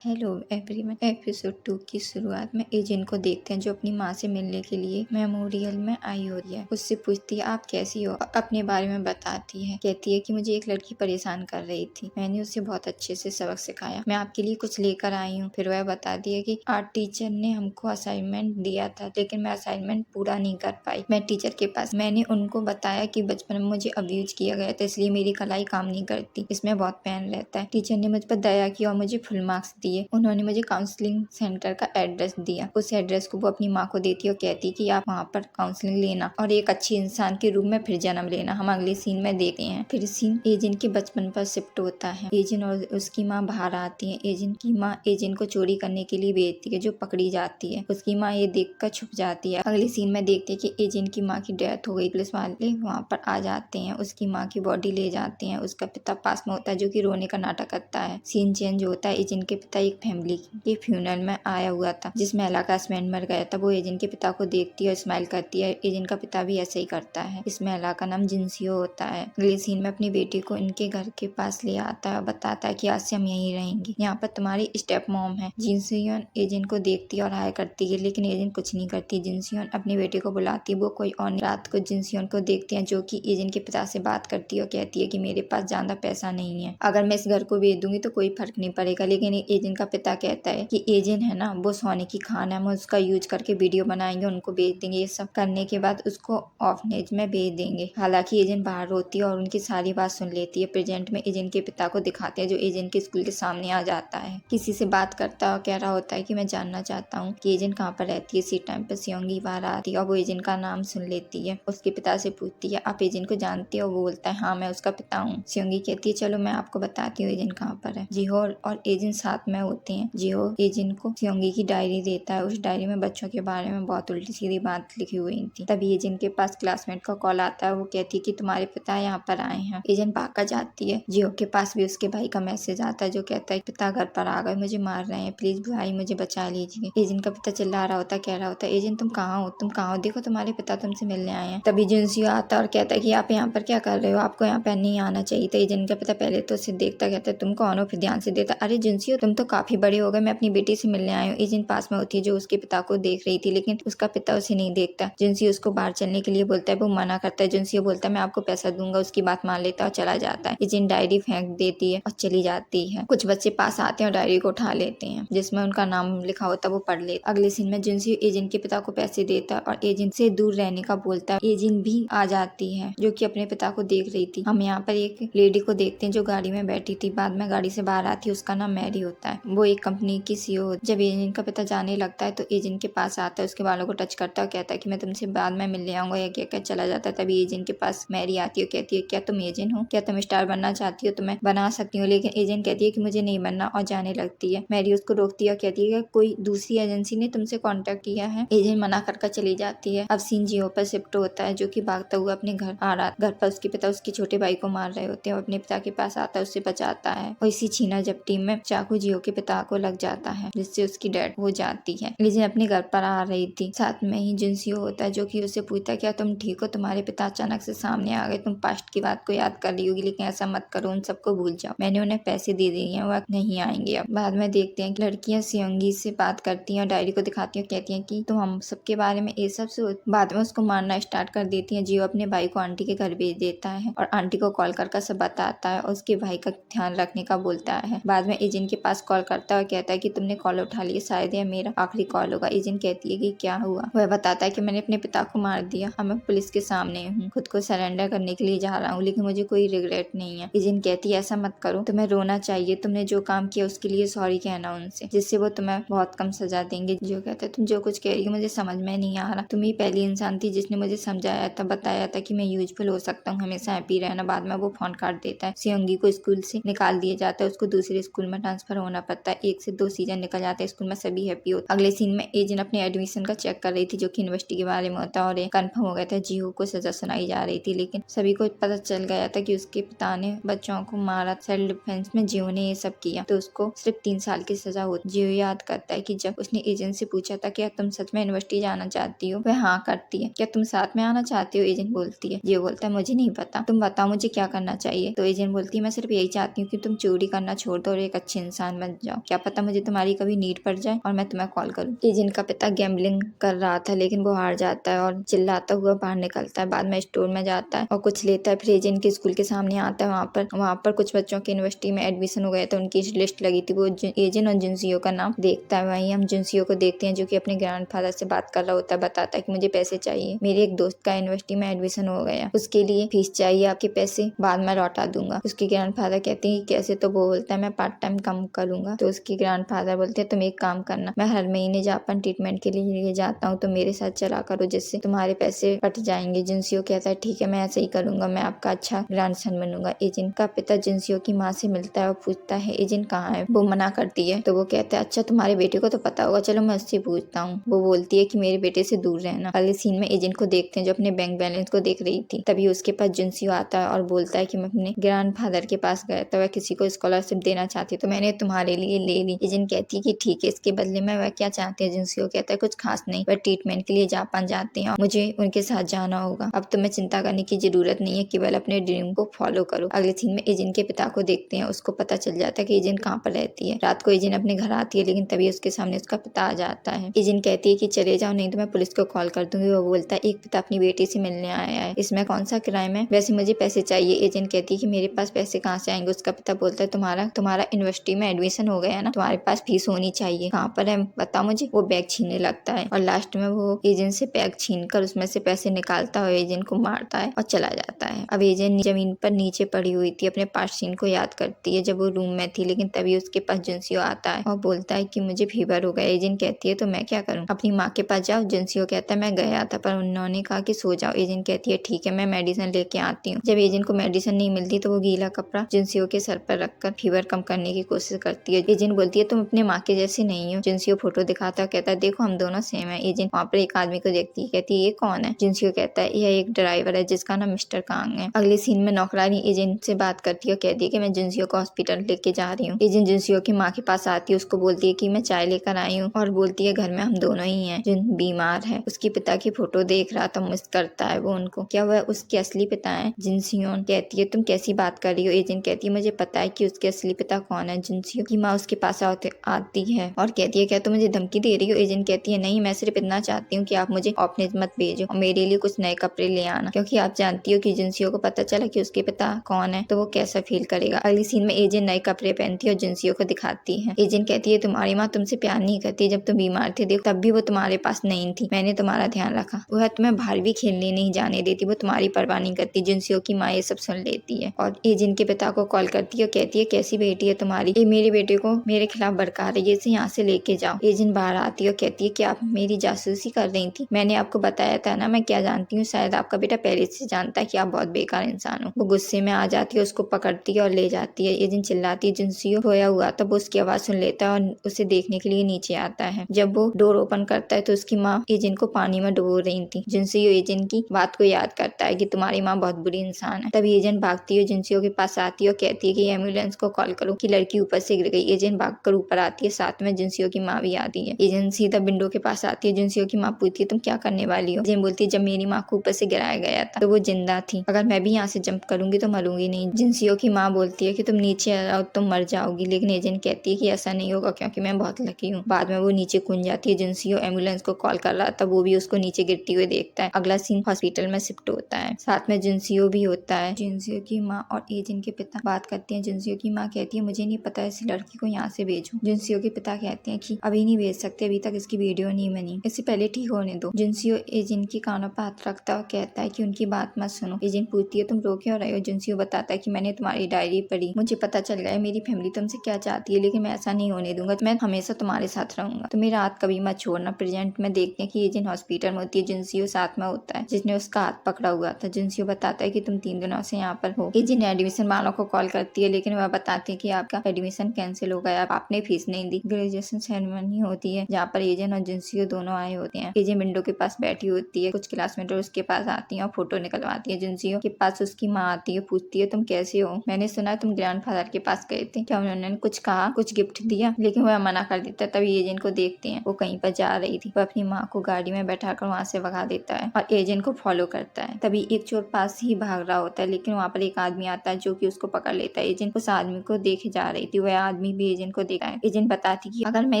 Hello everyone. Episode 2 की शुरुआत में एजेंट को देखते हैं जो अपनी माँ से मिलने के लिए मेमोरियल में आई होती है। उससे पूछती है आप कैसी हो, अपने बारे में बताती है। कहती है कि मुझे एक लड़की परेशान कर रही थी, मैंने उसे बहुत अच्छे से सबक सिखाया, मैं आपके लिए कुछ लेकर आई हूँ। फिर वह बताती है कि आर्ट टीचर ने हमको असाइनमेंट दिया था, लेकिन मैं असाइनमेंट पूरा नहीं कर पाई। मैं टीचर के पास मैंने उनको बताया कि बचपन में मुझे अब्यूज किया गया था, इसलिए मेरी कलाई काम नहीं करती, इसमें बहुत पेन रहता है। टीचर ने मुझ पर दया की और मुझे फुल मार्क्स दिए। उन्होंने मुझे काउंसलिंग सेंटर का एड्रेस दिया। उस एड्रेस को वो अपनी माँ को देती है और कहती है कि आप वहाँ पर काउंसलिंग लेना और एक अच्छी इंसान के रूप में फिर जन्म लेना। हम अगले सीन में देखते हैं। फिर सीन एजेंट के बचपन पर शिफ्ट होता है। एजेंट और उसकी माँ बाहर आती है। एजेंट की माँ एजेंट को चोरी करने के लिए भेजती है, जो पकड़ी जाती है। उसकी माँ ये देखकर छुप जाती है। अगले सीन में देखते हैं कि एजेंट की माँ की डेथ हो गई। पुलिस वाले वहाँ पर आ जाते हैं, उसकी माँ की बॉडी ले जाते हैं। उसका पिता पास में होता है, जो कि रोने का नाटक करता है। सीन चेंज होता है। एजेंट के पिता एक फैमिली के फ्यूनरल में आया हुआ था, जिस महिला का हस्बैंड मर गया था। वो एजेंट के पिता को देखती है और स्माइल करती है। एजेंट का पिता भी ऐसे ही करता है। इस महिला का नाम जिनसियो होता है। अगले सीन में अपनी बेटी को इनके घर के पास ले आता है और बताता है कि आज से हम यहीं रहेंगे, यहाँ पर तुम्हारी स्टेप मॉम है। जिनसियोन एजेंट को देखती है और हाय करती है, लेकिन एजेंट कुछ नहीं करती। जिनसियोन अपनी बेटी को बुलाती है, वो कोई और नहीं। रात को जिनसियोन को देखते हैं, जो कि एजेंट के पिता से बात करती है और कहती है कि मेरे पास ज्यादा पैसा नहीं है, अगर मैं इस घर को बेच दूंगी तो कोई फर्क नहीं पड़ेगा। लेकिन एजेंट का पिता कहता है कि एजेंट है ना, वो सोने की खान है, हम उसका यूज करके वीडियो बनाएंगे, उनको बेच देंगे। ये सब करने के बाद उसको ऑर्फनेज में भेज देंगे। हालांकि एजेंट बाहर होती है और उनकी सारी बात सुन लेती है। प्रेजेंट में एजेंट के पिता को दिखाते हैं, जो एजेंट के स्कूल के सामने आ जाता है। किसी से बात करता है और कह रहा होता है कि मैं जानना चाहता हूँ कि एजेंट कहाँ पर रहती है। इसी टाइम पर सियोंगी बाहर आती है और वो एजेंट का नाम सुन लेती है। उसके पिता से पूछती है आप एजेंट को जानती हो। वो बोलता है हाँ, मैं उसका पिता हूँ। सियोंगी कहती है चलो मैं आपको बताती हूँ एजेंट कहाँ पर है। जिहो और एजेंट साथ में होते हैं। जिहो एजेंट को सियोंगी की डायरी देता है। उस डायरी में बच्चों के बारे में बहुत उल्टी सीधी बात लिखी हुई थी। तभी एजेंट के पास क्लासमेट का कॉल आता है। वो कहती है कि तुम्हारे पिता यहाँ पर आए हैं। एजेंट भाग कर जाती है। जिहो के पास भी उसके भाई का मैसेज आता है, जो कहता है पिता घर पर आ गए, मुझे मार रहे हैं, प्लीज भाई मुझे बचा लीजिए। एजेंट का पिता चिल्ला रहा होता है, कह रहा होता है एजेंट तुम कहाँ हो, तुम कहाँ हो, देखो तुम्हारे पिता तुमसे मिलने आए हैं। तभी जिनसियो आता है और कहता है कि आप यहाँ पर क्या कर रहे हो, आपको यहाँ पर नहीं आना चाहिए था। एजेंट का पिता पहले तो उसे देखता, कहता है तुम कौन हो, फिर ध्यान से देता अरे जिनसियो तुम तो काफी बड़े हो गए, मैं अपनी बेटी से मिलने आया हूँ। एजेंट पास में होती है, जो उसके पिता को देख रही थी, लेकिन उसका पिता उसे नहीं देखता। जिनसियो उसको बाहर चलने के लिए बोलता है, वो मना करता है। जिनसियो बोलता है मैं आपको पैसा दूंगा, उसकी बात मान लेता है और चला जाता है। एजेंट डायरी फेंक देती है और चली जाती है। कुछ बच्चे पास आते हैं और डायरी को उठा लेते हैं, जिसमें उनका नाम लिखा होता है, वो पढ़ लेते। अगले सीन में जिनसियो एजेंट के पिता को पैसे देता है और एजेंट से दूर रहने का बोलता है। एजेंट भी आ जाती है, जो कि अपने पिता को देख रही थी। हम यहाँ पर एक लेडी को देखते हैं, जो गाड़ी में बैठी थी। बाद में गाड़ी से बाहर आती है, उसका नाम मैरी होता है। वो एक कंपनी की सीईओ। जब एजेंट का पिता जाने लगता है तो एजेंट के पास आता है, उसके बालों को टच करता है और कहता है कि मैं तुमसे बाद में मिलने आऊंगा, या क्या क्या चला जाता है। तभी एजेंट के पास मैरी आती है और कहती है क्या तुम एजेंट हो, क्या तुम स्टार बनना चाहती हो, तो मैं बना सकती हूँ। लेकिन एजेंट कहती है कि मुझे नहीं बनना और जाने लगती है। मैरी उसको रोकती है और कहती है कोई दूसरी एजेंसी ने तुमसे कॉन्टेक्ट किया है। एजेंट मना कर चली जाती है। अब सीन जियो पर शिफ्ट होता है, जो कि भागता हुआ अपने घर आ रहा। घर पर उसके पिता उसके छोटे भाई को मार रहे होते हैं। अपने पिता के पास आता है, उससे बचाता है और इसी छीना झपटी में चाकू जियो के पिता को लग जाता है, जिससे उसकी डेथ हो जाती है। लेकिन अपने घर पर आ रही थी, साथ में ही जिनसियो होता है, जो कि उससे पूछता है क्या तुम ठीक हो, तुम्हारे पिता अचानक से सामने आ गए, तुम पास्ट की बात को याद कर रही होगी, लेकिन ऐसा मत करो, उन सबको भूल जाओ, मैंने उन्हें पैसे दे दिए हैं, वो नहीं आएंगे। अब बाद में देखते हैं कि लड़कियां सियोंगी से बात करती हैं और डायरी को दिखाती हैं, कहती हैं कि तुम हम सबके बारे में ये सब सोच। बाद में उसको मारना स्टार्ट कर देती है। जियो अपने भाई को आंटी के घर भेज देता है और आंटी को कॉल कर सब बताता है और उसके भाई का ध्यान रखने का बोलता है। बाद में एजेंट के पास कॉल करता है और कहता है कि तुमने कॉल उठा लिया, शायद यह मेरा आखिरी कॉल होगा। एजेंट कहती है कि क्या हुआ। वह बताता है कि मैंने अपने पिता को मार दिया, अब मैं पुलिस के सामने हूँ, खुद को सरेंडर करने के लिए जा रहा हूँ, लेकिन मुझे कोई रिग्रेट नहीं है। एजेंट कहती है ऐसा मत करो, तुम्हें रोना चाहिए, तुमने जो काम किया उसके लिए सॉरी कहना उनसे, जिससे वो तुम्हें बहुत कम सजा देंगे। जो कहता है तुम जो कुछ कह रही हो मुझे समझ में नहीं आ रहा, तुम ही पहली इंसान थी जिसने मुझे समझाया था, बताया था कि मैं यूजफुल हो सकता हूँ, हमेशा हैप्पी रहना। बाद में वो फोन काट देता है। सियोंगी को स्कूल से निकाल दिया जाता है, उसको दूसरे स्कूल में ट्रांसफर होना पड़ता है। 1 से 2 सीजन निकल जाते हैं, स्कूल में सभी हैप्पी होते। अगले सीन में एजेंट अपने एडमिशन का चेक कर रही थी, जो कि यूनिवर्सिटी के बारे में होता है, और कंफर्म हो गया था जिहो को सजा सुनाई जा रही थी। लेकिन सभी को पता चल गया था कि उसके पिता ने बच्चों को मारा, सेल्फ डिफेंस में जिहो ने ये सब किया, तो उसको सिर्फ 3 साल की सजा होती। जिहो याद करता है कि जब उसने एजेंट से पूछा था क्या तुम सच में यूनिवर्सिटी जाना चाहती हो, वह हाँ करती है। क्या तुम साथ में आना चाहती हो, एजेंट बोलती है। जियो बोलता है मुझे नहीं पता, तुम बताओ मुझे क्या करना चाहिए। तो एजेंट बोलती है मैं सिर्फ यही चाहती हूँ कि तुम चोरी करना छोड़ दो और एक अच्छे इंसान बन मत जाओ, क्या पता मुझे तुम्हारी कभी नीड पड़ जाए और मैं तुम्हें कॉल करूँ। एजेंट का पिता गैम्बलिंग कर रहा था लेकिन वो हार जाता है और चिल्लाता हुआ बाहर निकलता है। बाद में स्टोर में जाता है और कुछ लेता है। फिर एजेंट के स्कूल के सामने आता है। वहाँ पर कुछ बच्चों के यूनिवर्सिटी में एडमिशन हो गए थे, उनकी लिस्ट लगी थी। वो एजेंट और जिनसियो का नाम देखता है। वहीं हम जिनसियो को देखते हैं जो कि अपने ग्रैंडफादर से बात कर रहा होता है। बताता है कि मुझे पैसे चाहिए, मेरे एक दोस्त का यूनिवर्सिटी में एडमिशन हो गया, उसके लिए फीस चाहिए, आपके पैसे बाद में लौटा दूंगा। उसके ग्रैंडफादर कहते हैं कि कैसे? तो वो बोलता है मैं पार्ट टाइम काम करूंगा। तो उसके ग्रैंडफादर बोलते हैं तुम एक काम करना, मैं हर महीने जापान ट्रीटमेंट के लिए जाता हूँ, तो मेरे साथ चला करो जिससे तुम्हारे पैसे कट जाएंगे। जिनसियो कहता है ठीक है मैं ऐसे ही करूंगा, मैं आपका अच्छा ग्रैंडसन बनूंगा। एजेंट का पिता जिनसियो की माँ से मिलता है और पूछता है एजेंट कहाँ है? वो मना करती है। तो वो कहता है अच्छा तुम्हारे बेटे को तो पता होगा, चलो मैं उससे पूछता हूँ। वो बोलती है कि मेरे बेटे से दूर रहना। अगले सीन में एजेंट को देखते हैं जो अपने बैंक बैलेंस को देख रही थी। तभी उसके पास जिनसियो आता है और बोलता है कि मैं अपने ग्रैंडफादर के पास गया था, वह किसी को स्कॉलरशिप देना चाहती तो मैंने तुम्हारे लिए ले ली। एजेंट कहती है कि ठीक है, इसके बदले में वह क्या चाहते हैं? जिनसियो कहता है कुछ खास नहीं, वह ट्रीटमेंट के लिए जापान जाते हैं और मुझे उनके साथ जाना होगा। अब तुम्हें चिंता करने की जरूरत नहीं है, केवल अपने ड्रीम को फॉलो करो। अगले सीन में एजेंट के पिता को देखते हैं। उसको पता चल जाता है कि एजेंट कहाँ पर रहती है। रात को एजेंट अपने घर आती है लेकिन तभी उसके सामने उसका पिता आ जाता है। एजेंट कहती है कि चले जाओ नहीं तो मैं पुलिस को कॉल कर दूंगी। वो बोलता है एक पिता अपनी बेटी से मिलने आया है, इसमें कौन सा क्राइम है? वैसे मुझे पैसे चाहिए। एजेंट कहती है कि मेरे पास पैसे कहाँ से आएंगे? उसका पिता बोलता है तुम्हारा यूनिवर्सिटी में एडमिशन हो गया ना, तुम्हारे पास फीस होनी चाहिए, कहाँ पर है बताओ मुझे। वो बैग छीनने लगता है और लास्ट में वो एजेंट से बैग छीन कर उसमें से पैसे निकालता है, एजेंट को मारता है और चला जाता है। अब एजेंट जमीन पर नीचे पड़ी हुई थी, अपने पास्ट सीन को याद करती है जब वो रूम में थी, लेकिन तभी उसके पास जिनसियो आता है और बोलता है कि मुझे फीवर हो गया। एजेंट कहती है तो मैं क्या करूँ? अपनी माँ के पास जाओ। जिनसियो कहता है मैं गया था पर उन्होंने कहा कि सो जाओ। एजेंट कहती है ठीक है मैं मेडिसिन लेके आती हूँ। जब एजेंट को मेडिसिन नहीं मिलती तो वो गीला कपड़ा जिनसियो के सर पर रखकर फीवर कम करने की कोशिश करती है। एजेंट बोलती है तुम अपने माँ के जैसी नहीं हो। जिनसियो फोटो दिखाता है, कहता है देखो हम दोनों सेम है। एजेंट वहाँ पर एक आदमी को देखती है, कहती है ये कौन है? जिनसियो कहता है यह एक ड्राइवर है जिसका नाम मिस्टर कांग है। अगले सीन में नौकरानी एजेंट से बात करती है और कहती है कि मैं जिनसियो को हॉस्पिटल लेके जा रही हूँ। एजेंट जिनसियो की माँ के पास आती है, उसको बोलती है कि मैं चाय लेकर आई हूँ और बोलती है घर में हम दोनों ही हैं। जिन बीमार है, उसके पिता की फोटो देख रहा था, मिस करता है वो उनको। क्या वह उसके असली पिता है? जिनसियो कहती है तुम कैसी बात कर रही हो? एजेंट कहती है मुझे पता है कि उसके असली पिता कौन है। जिनसियो की माँ उसके पास आती है और कहती है क्या तुम मुझे धमकी दे रही हो? एजेंट कहती है नहीं, मैं सिर्फ इतना चाहती हूँ कि आप मुझे ऑर्फनेज मत भेजो और मेरे लिए कुछ नए कपड़े ले आना, क्योंकि आप जानती हो कि जिनसियो को पता चला कि उसके पिता कौन है तो वो कैसा फील करेगा। अगली सीन में एजेंट नए कपड़े पहनती है और जिनसियो को दिखाती है। एजेंट कहती है तुम्हारी माँ तुमसे प्यार नहीं करती, जब तुम बीमार थे तब भी वो तुम्हारे पास नहीं थी, मैंने तुम्हारा ध्यान रखा। वह तुम्हें बाहर भी खेलने नहीं जाने देती, वो तुम्हारी परवाह नहीं करती। जिनसियो की माँ ये सब सुन लेती है और एजेंट के पिता को कॉल करती है और कहती है कैसी बेटी है तुम्हारी, ये मेरे बेटे को मेरे खिलाफ भड़का रही है, इसे यहाँ से लेके जाओ। एजेंट बाहर आती है और कहती है कि आप मेरी जासूसी कर रही थी, मैंने आपको बताया था ना मैं क्या जानती हूँ, शायद आपका बेटा पहले से जानता है कि आप बहुत बेकार इंसान हो। वो गुस्से में आ जाती है, उसको पकड़ती है और ले जाती है। एजेंट चिल्लाती है जिनसियो खोया हुआ तब वो उसकी आवाज सुन लेता है और उसे देखने के लिए नीचे आता है। जब वो डोर ओपन करता है तो उसकी माँ एजेंट को पानी में डुबो रही थी। जिनसियो एजेंट की बात को याद करता है कि तुम्हारी माँ बहुत बुरी इंसान है। तभी एजेंट भागती है, जिनसियो के पास आती है और कहती है कि एम्बुलेंस को कॉल करो कि लड़की ऊपर से गिर गई। एजेंट भागकर ऊपर आती है, साथ में जिनसियो की माँ भी आती है। एजेंट सीधा विंडो के पास आती है। जिनसियो की माँ पूछती है तुम क्या करने वाली हो? एजेंट बोलती है जब मेरी माँ को ऊपर से गिराया गया था तो वो जिंदा थी, अगर मैं भी यहाँ से जंप करूंगी तो मरूंगी नहीं। जिनसियो की माँ बोलती है कि तुम नीचे आ जाओ तुम मर जाओगी, लेकिन एजेंट कहती है कि ऐसा नहीं होगा क्योंकि मैं बहुत लकी हूँ। बाद में वो नीचे कूद जाती है। जिनसियो एम्बुलेंस को कॉल कर रहा था, वो भी उसको नीचे गिरती हुई देखता है। अगला सीन हॉस्पिटल में शिफ्ट होता है, साथ में जिनसियो भी होता है। जिनसियो की माँ और एजेंट के पिता बात करते हैं। जिनसियो की माँ कहती है मुझे नहीं पता इस लड़की को यहाँ से भेजो। जिनसियो के पिता कहते हैं कि अभी नहीं भेज सकते, अभी तक इसकी वीडियो नहीं बनी, इससे पहले ठीक होने दो। जिनसियो एजेंट के कानों पर हाथ रखता और कहता है कि उनकी बात मत सुनो। एजेंट पूछती है तुम रो क्यों रहे हो? जिनसियो बताता है कि मैंने तुम्हारी डायरी पढ़ी, मुझे पता चल गया है मेरी फैमिली तुमसे क्या चाहती है, लेकिन मैं ऐसा नहीं होने दूंगा, मैं हमेशा तुम्हारे साथ रहूंगा, तुम मेरा हाथ कभी मत छोड़ना। प्रेजेंट में देखते हैं कि एजेंट हॉस्पिटल में होती है, जिनसियो साथ में होता है जिसने उसका हाथ पकड़ा हुआ था। जिनसियो बताता है कि तुम 3 दिनों से यहाँ पर हो। एजेंट एडमिशन वालों को कॉल करती है लेकिन वह बताते हैं कि आपका एडमिशन कैंसिल हो गया, आपने फीस नहीं दी। ग्रेजुएशन सेरेमनी होती है जहाँ पर एजेंट और जिनसियो दोनों आए होते हैं। एजेंट विंडो के पास बैठी होती है, कुछ क्लासमेट उसके पास आती है और फोटो निकलवाती है। जिनसियो के पास उसकी माँ आती है, पूछती है तुम कैसे हो, मैंने सुना तुम ग्रैंडफादर के पास गए थे, क्या उन्होंने कुछ कहा, कुछ गिफ्ट दिया? लेकिन वह मना कर देता है। तभी एजेंट को देखते हैं वो कहीं पर जा रही थी, वह अपनी माँ को गाड़ी में बैठाकर वहाँ से भगा देता है और एजेंट को फॉलो करता है। तभी एक चोर पास ही भाग रहा होता है लेकिन वहाँ पर एक आदमी आता है जो कि उसको पकड़ लेता है। एजेंट उस आदमी को देखे जा रही थी, वह आदमी आदमी भी एजेंट को देखा है। एजेंट बताती कि अगर मैं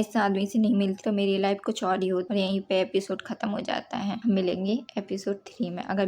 इस आदमी से नहीं मिलती तो मेरी लाइफ कुछ और ही होती। और यहीं पे एपिसोड खत्म हो जाता है। हम मिलेंगे एपिसोड 3 में। अगर